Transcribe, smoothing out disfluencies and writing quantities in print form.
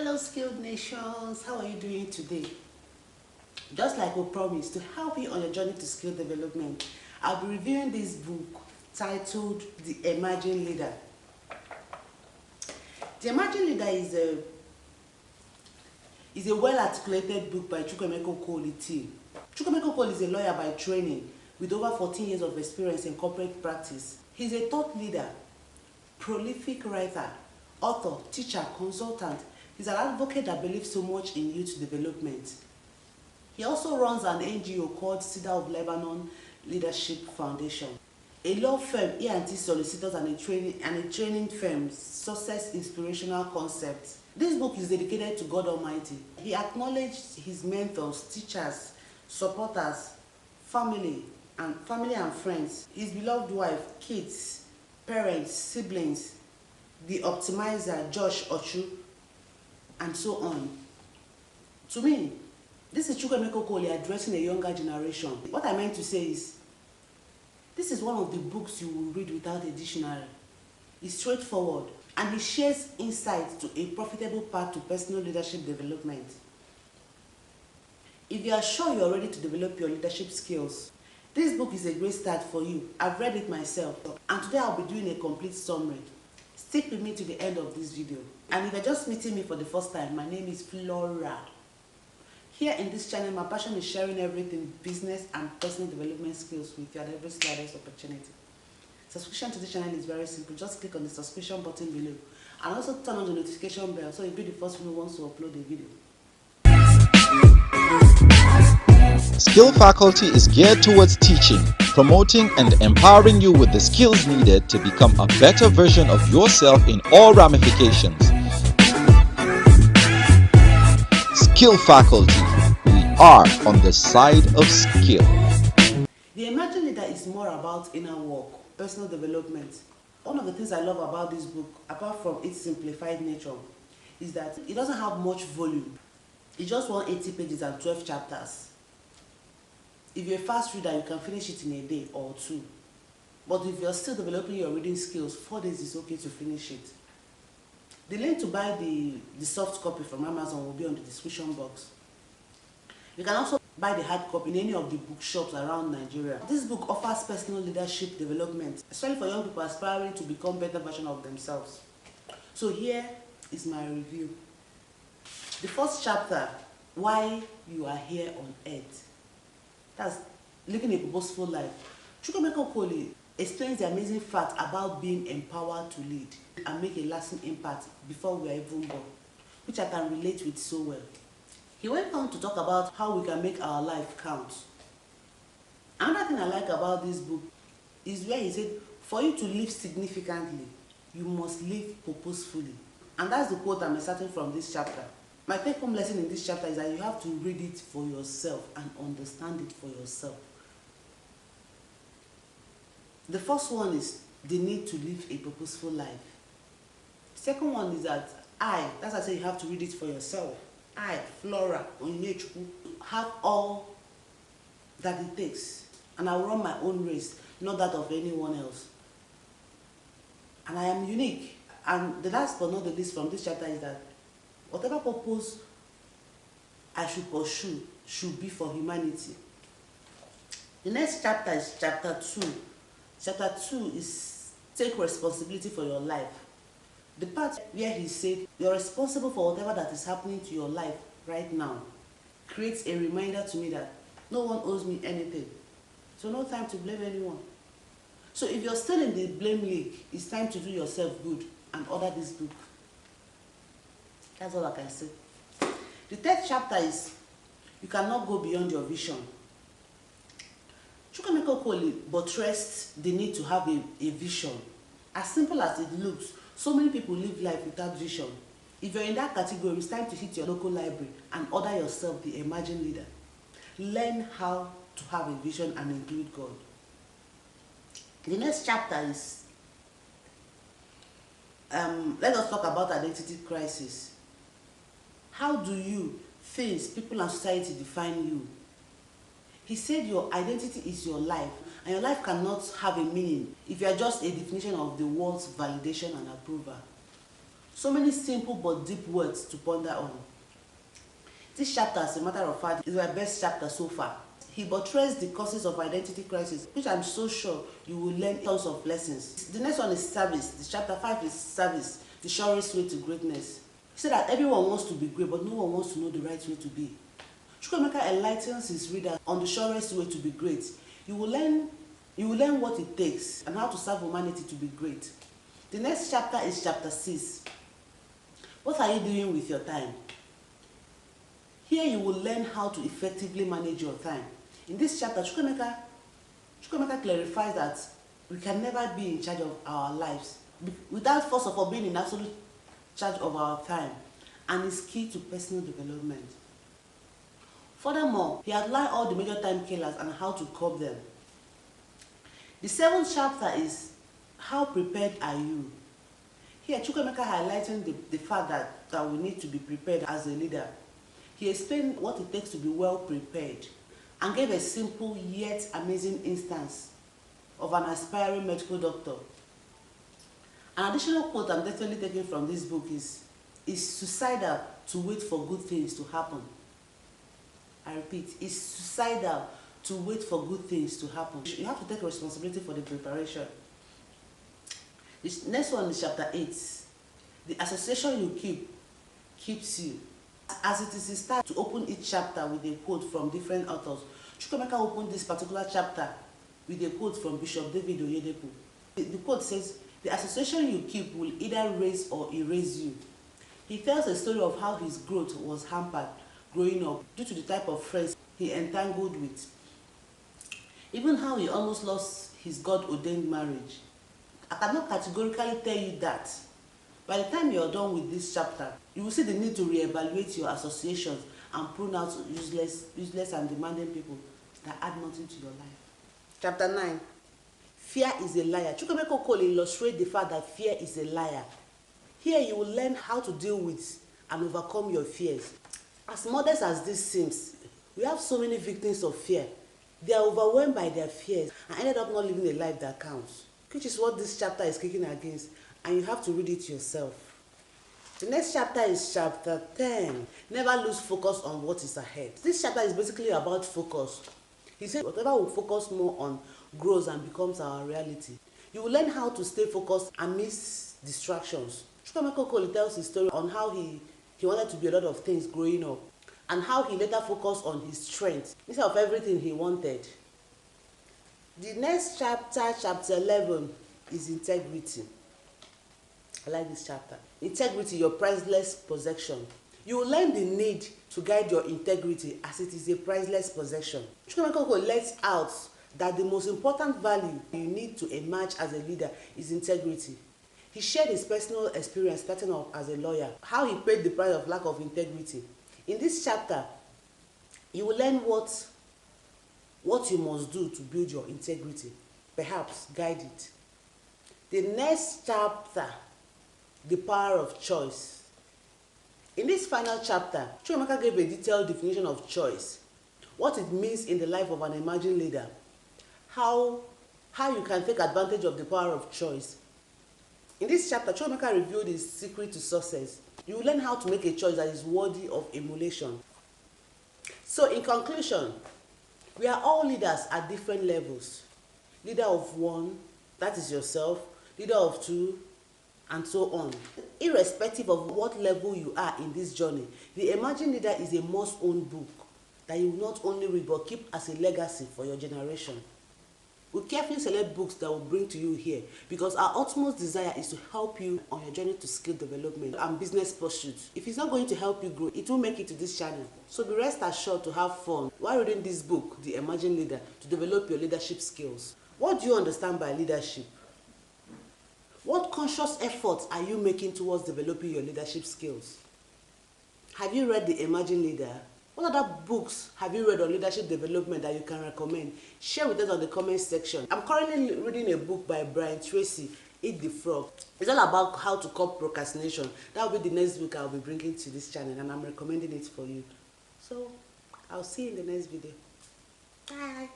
Hello skilled nations, how are you doing today? Just like we promised, to help you on your journey to skill development, I'll be reviewing this book titled The Emerging Leader. The Emerging Leader is a well-articulated book by Chukwemeka Okoli. Chukwemeka Okoli is a lawyer by training with over 14 years of experience in corporate practice. He's a thought leader, prolific writer, author, teacher, consultant. He's an advocate that believes so much in youth development. He also runs an NGO called Cedar of Lebanon Leadership Foundation, a law firm, E&T solicitors, and a training firm, Success Inspirational Concepts. This book is dedicated to God Almighty. He acknowledged his mentors, teachers, supporters, family and friends, his beloved wife, kids, parents, siblings, the optimizer, Josh Ochu, and so on. To me, this is Chukwemeka Okoli addressing a younger generation. What I meant to say is, this is one of the books you will read without a dictionary. It's straightforward, and he shares insights to a profitable path to personal leadership development. If you are sure you are ready to develop your leadership skills, this book is a great start for you. I've read it myself, and today I'll be doing a complete summary. Stick with me to the end of this video. And if you're just meeting me for the first time, my name is Flora. Here in this channel, my passion is sharing everything business and personal development skills with you at every slightest opportunity. Subscription to this channel is very simple. Just click on the subscription button below and also turn on the notification bell so you'll be the first one who wants to upload a video. Skill Faculty is geared towards teaching, promoting, and empowering you with the skills needed to become a better version of yourself in all ramifications. Skill Faculty, we are on the side of skill. The Emerging Leader is more about inner work, personal development. One of the things I love about this book, apart from its simplified nature, is that it doesn't have much volume. It's just 180 pages and 12 chapters. If you're a fast reader, you can finish it in a day or two. But if you're still developing your reading skills, 4 days is okay to finish it. The link to buy the soft copy from Amazon will be on the description box. You can also buy the hard copy in any of the bookshops around Nigeria. This book offers personal leadership development, especially for young people aspiring to become better versions of themselves. So here is my review. The first chapter, why you are here on earth. That's living a purposeful life. Chukwemeka Okoli explains the amazing fact about being empowered to lead and make a lasting impact before we are even born, which I can relate with so well. He went on to talk about how we can make our life count. Another thing I like about this book is where he said, for you to live significantly, you must live purposefully. And that's the quote I'm inserting from this chapter. My take-home lesson in this chapter is that you have to read it for yourself and understand it for yourself. The first one is the need to live a purposeful life. The second one is that that's why I say you have to read it for yourself. I, Flora, Onyechukwu, have all that it takes. And I will run my own race, not that of anyone else. And I am unique. And the last but not the least from this chapter is that whatever purpose I should pursue should be for humanity. The next chapter is chapter 2. Chapter 2 is take responsibility for your life. The part where he said, you're responsible for whatever that is happening to your life right now, creates a reminder to me that no one owes me anything. So no time to blame anyone. So if you're still in the blame league, it's time to do yourself good and order this book. That's all I can say. The third chapter is, you cannot go beyond your vision. Chukwemeka Okoli buttressed the need to have a vision. As simple as it looks, so many people live life without vision. If you're in that category, it's time to hit your local library and order yourself the Emerging Leader. Learn how to have a vision and include God. The next chapter is, let us talk about identity crisis. How do you, things, people and society define you? He said your identity is your life, and your life cannot have a meaning if you are just a definition of the world's validation and approval. So many simple but deep words to ponder on. This chapter, as a matter of fact, is my best chapter so far. He buttressed the causes of identity crisis, which I'm so sure you will learn tons of lessons. The next one is service. The chapter 5 is service, the surest way to greatness. He said that everyone wants to be great, but no one wants to know the right way to be. Chukwuemeka enlightens his reader on the surest way to be great. You will learn what it takes and how to serve humanity to be great. The next chapter is chapter 6. What are you doing with your time? Here you will learn how to effectively manage your time. In this chapter, Chukwuemeka clarifies that we can never be in charge of our lives without first of all being in absolute charge of our time, and is key to personal development. Furthermore, he outlined all the major time killers and how to curb them. The 7th chapter is how prepared are you? Here, Chukwuemeka highlighting the fact that we need to be prepared as a leader. He explained what it takes to be well prepared and gave a simple yet amazing instance of an aspiring medical doctor. An additional quote I'm definitely taking from this book is suicidal to wait for good things to happen. I repeat, it's suicidal to wait for good things to happen. You have to take responsibility for the preparation. This next one is chapter 8. The association you keep keeps you. As it is his style to open each chapter with a quote from different authors, Chukwuemeka opened this particular chapter with a quote from Bishop David Oyedepo. The quote says, "The association you keep will either raise or erase you." He tells a story of how his growth was hampered growing up due to the type of friends he entangled with. Even how he almost lost his God-ordained marriage. I cannot categorically tell you that. By the time you are done with this chapter, you will see the need to reevaluate your associations and prune out useless and demanding people that add nothing to your life. Chapter 9. Fear is a liar. Chukwuemeka will illustrate the fact that fear is a liar. Here you will learn how to deal with and overcome your fears. As modest as this seems, we have so many victims of fear. They are overwhelmed by their fears and ended up not living a life that counts, which is what this chapter is kicking against, and you have to read it yourself. The next chapter is chapter 10. Never lose focus on what is ahead. This chapter is basically about focus. He said whatever will focus more on grows and becomes our reality. You will learn how to stay focused amidst distractions. Chukwuemeka tells his story on how he wanted to be a lot of things growing up, and how he later focused on his strength instead of everything he wanted. The next chapter, chapter 11, is integrity. I like this chapter. Integrity, your priceless possession. You will learn the need to guide your integrity as it is a priceless possession. Chukwuemeka lets out that the most important value you need to emerge as a leader is integrity. He shared his personal experience starting off as a lawyer, how he paid the price of lack of integrity. In this chapter, you will learn what you must do to build your integrity, perhaps guide it. The next chapter, the power of choice. In this final chapter, Chukwuemeka gave a detailed definition of choice, what it means in the life of an emerging leader, how you can take advantage of the power of choice. In this chapter, Chukwuemeka revealed his secret to success. You will learn how to make a choice that is worthy of emulation. So in conclusion, we are all leaders at different levels. Leader of one, that is yourself, leader of two, and so on. Irrespective of what level you are in this journey, The Emerging Leader is a must-own book that you will not only read but keep as a legacy for your generation. We carefully select books that will bring to you here because our utmost desire is to help you on your journey to skill development and business pursuits. If it's not going to help you grow, it won't make it to this channel. So be rest assured to have fun while reading this book, The Emerging Leader, to develop your leadership skills. What do you understand by leadership? What conscious efforts are you making towards developing your leadership skills? Have you read The Emerging Leader? What other books have you read on leadership development that you can recommend? Share with us on the comment section. I'm currently reading a book by Brian Tracy, Eat the Frog. It's all about how to curb procrastination. That will be the next book I'll be bringing to this channel, and I'm recommending it for you. So, I'll see you in the next video. Bye.